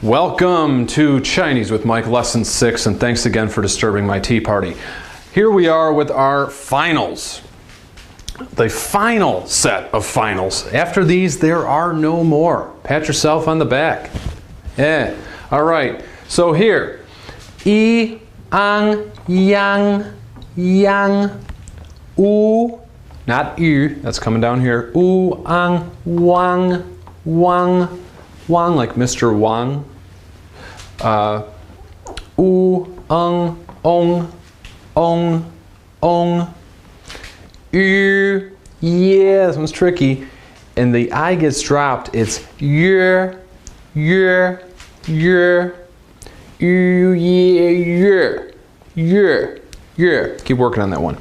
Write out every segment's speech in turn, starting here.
Welcome to Chinese with Mike Lesson 6, and thanks again for disturbing my tea party. Here we are with our finals. The final set of finals. After these, there are no more. Pat yourself on the back. Yeah. All right. So here, yi, ang, yang, yang, u, not yu, that's coming down here. U, ang, wang, wang, wang, like Mr. Wang. U, ong, ong, ong. Yeah, this one's tricky. And the I gets dropped. It's yeah. Keep working on that one.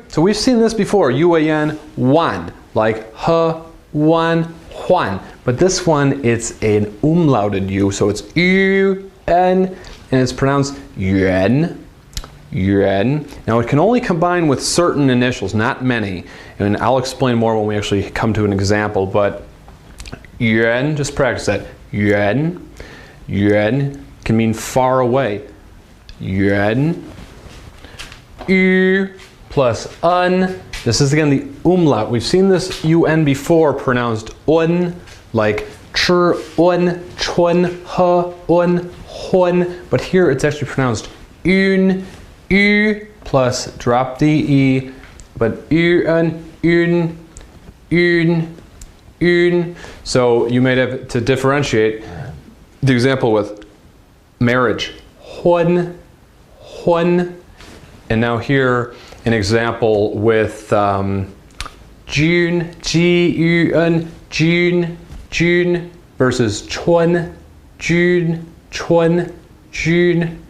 So we've seen this before. UAN, one, like h, one, huan. But this one, it's an umlauted U, so it's U, N, and it's pronounced yuan. Yuan. Now it can only combine with certain initials, not many, and I'll explain more when we actually come to an example, but yuan, just practice that. Yuan. Yuan can mean far away. Yuan. U plus un. This is again the umlaut. We've seen this un before pronounced un, like ch, un, chun, he, un, hun, but here it's actually pronounced un. U plus drop the E, but un. So you may have to differentiate the example with marriage, hun. And now here an example with June, G-U-N, June versus chun, June, June,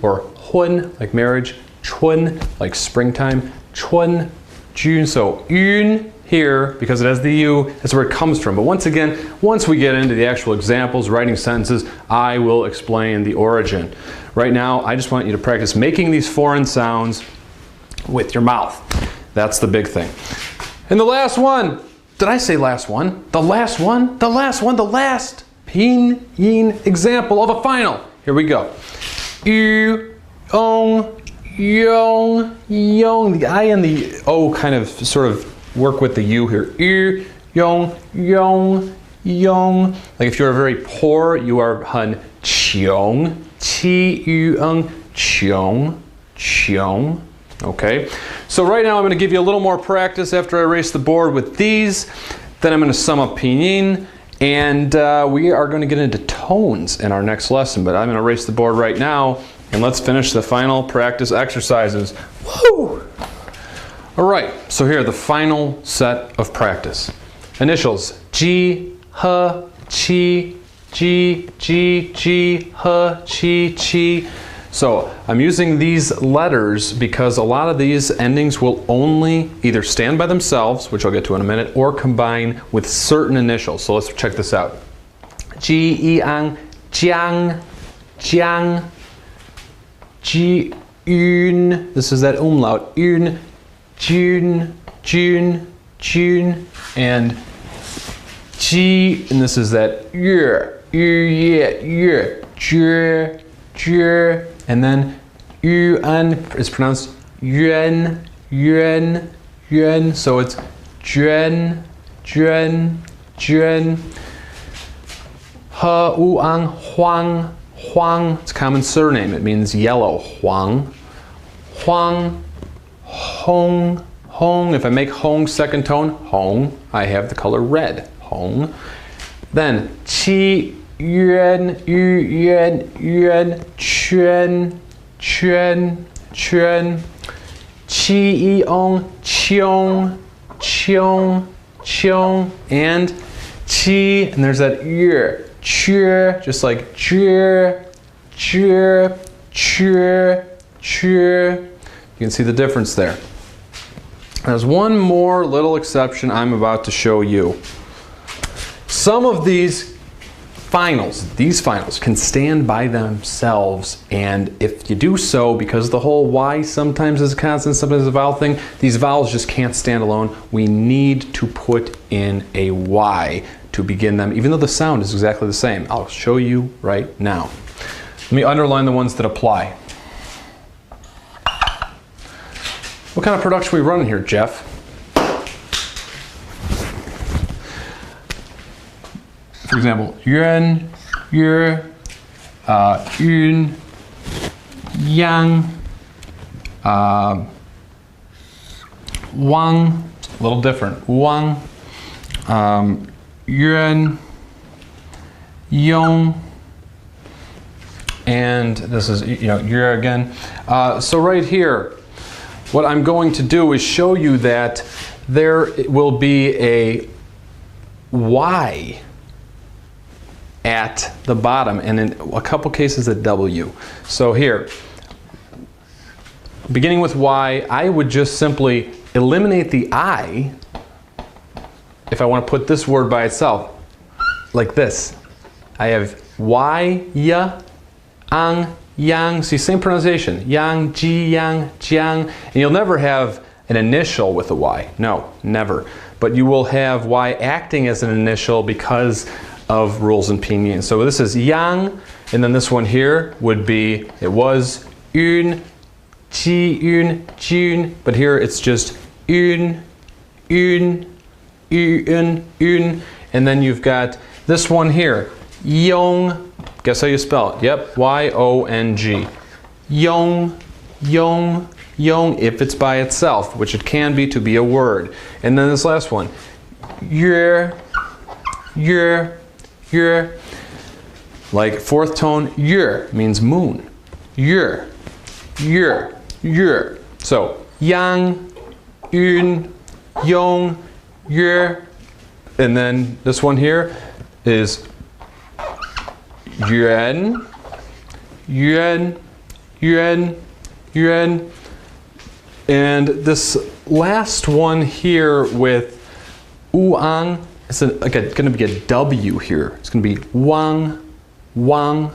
or hun, like marriage, chun, like springtime, chun, June. So yun here, because it has the U, that's where it comes from. But once again, once we get into the actual examples, writing sentences, I will explain the origin. Right now, I just want you to practice making these foreign sounds with your mouth. That's the big thing. And the last one, did I say last one? The last one, the last pinyin example of a final. Here we go. U, ong, yong, yong. The I and the O kind of sort of work with the U here. U, yong, yong, yong. Like if you're very poor, you are hun qiong. Qi, yu, ong, qiong, qiong. Okay. So right now I'm going to give you a little more practice after I erase the board with these. Then I'm going to sum up pinyin. And we are going to get into tones in our next lesson, but I'm going to erase the board right now, and let's finish the final practice exercises. Woo! All right, so here, the final set of practice. Initials, G, H, Chi, G, G, G, H, Chi, Chi. So I'm using these letters because a lot of these endings will only either stand by themselves, which I'll get to in a minute, or combine with certain initials. So let's check this out. Ji, yang, jiang, jiang, ji, yun. This is that umlaut. Yun, jun, jun, jun, and ji, and this is that yer, yer, jur, jur. And then yuan is pronounced yuan, yuan, yuan. So it's juan, juan, juan. He, u, ang, huang, huang. It's a common surname. It means yellow. Huang, huang, hong, hong. If I make hong second tone, hong, I have the color red. Hong. Then qi, yuan, yuan, yuan, chuan, chuan, chuan, qi, ong, qiong, qiong, qiong, and qi, and there's that ear, chur, just like chur, chur, chur, chur. You can see the difference there. There's one more little exception I'm about to show you. Some of these finals can stand by themselves, and if you do so, because the whole Y sometimes is a consonant, sometimes is a vowel thing, these vowels just can't stand alone. We need to put in a Y to begin them, even though the sound is exactly the same. I'll show you right now. Let me underline the ones that apply. What kind of production are we running here, Jeff? For example, yuan, yu, yun, yang, wang, a little different, wang, yuan, yong, and this is, yu again. So right here, what I'm going to do is show you that there will be a Y at the bottom, and in a couple cases a W. So here, beginning with Y, I would just simply eliminate the I if I want to put this word by itself, like this. I have Y, ya, ang, yang. See, same pronunciation. Yang, ji, yang, jiang. And you'll never have an initial with a Y. No, never. But you will have Y acting as an initial because of rules in pinyin. So this is yang, and then this one here would be, it was yun, ji, yun, jun, but here it's just yun, yun, yun, yun, and then you've got this one here, yong. Guess how you spell it? Yep, Y-O-N-G. Yong, yong, yong, if it's by itself, which it can be to be a word. And then this last one, yer, yer, yer. Like fourth tone, yer means moon. Yer, yer, yer. So, yang, yun, yong, yer. And then this one here is yuan, yuan, yuan, yuan. And this last one here with uang, it's going to be a W here. It's going to be wang, wang.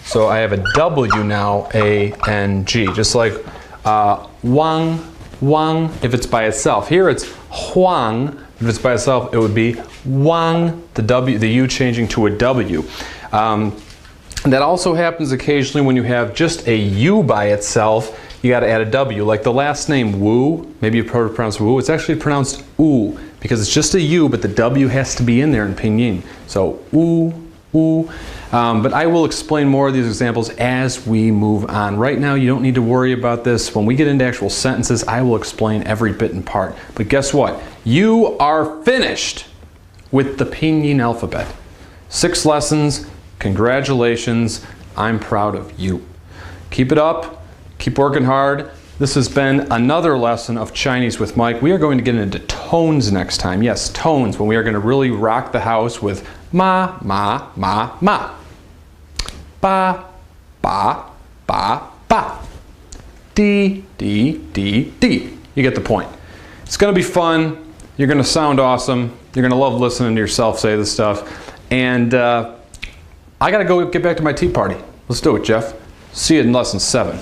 So I have a W now, A-N-G, just like wang, wang if it's by itself. Here it's huang. If it's by itself, it would be wang, the U changing to a W. That also happens occasionally when you have just a U by itself. You got to add a W. Like the last name Wu, maybe you pronounce Wu, it's actually pronounced U because it's just a U, but the W has to be in there in pinyin. So Wu, Wu. But I will explain more of these examples as we move on. Right now, you don't need to worry about this. When we get into actual sentences, I will explain every bit and part. But guess what? You are finished with the pinyin alphabet. 6 lessons. Congratulations. I'm proud of you. Keep it up. Keep working hard. This has been another lesson of Chinese with Mike. We are going to get into tones next time. Yes, tones, when we are going to really rock the house with ma, ma, ma, ma. Ba, ba, ba, ba. D, D, D, D. You get the point. It's going to be fun. You're going to sound awesome. You're going to love listening to yourself say this stuff. And I got to go get back to my tea party. Let's do it, Jeff. See you in lesson 7.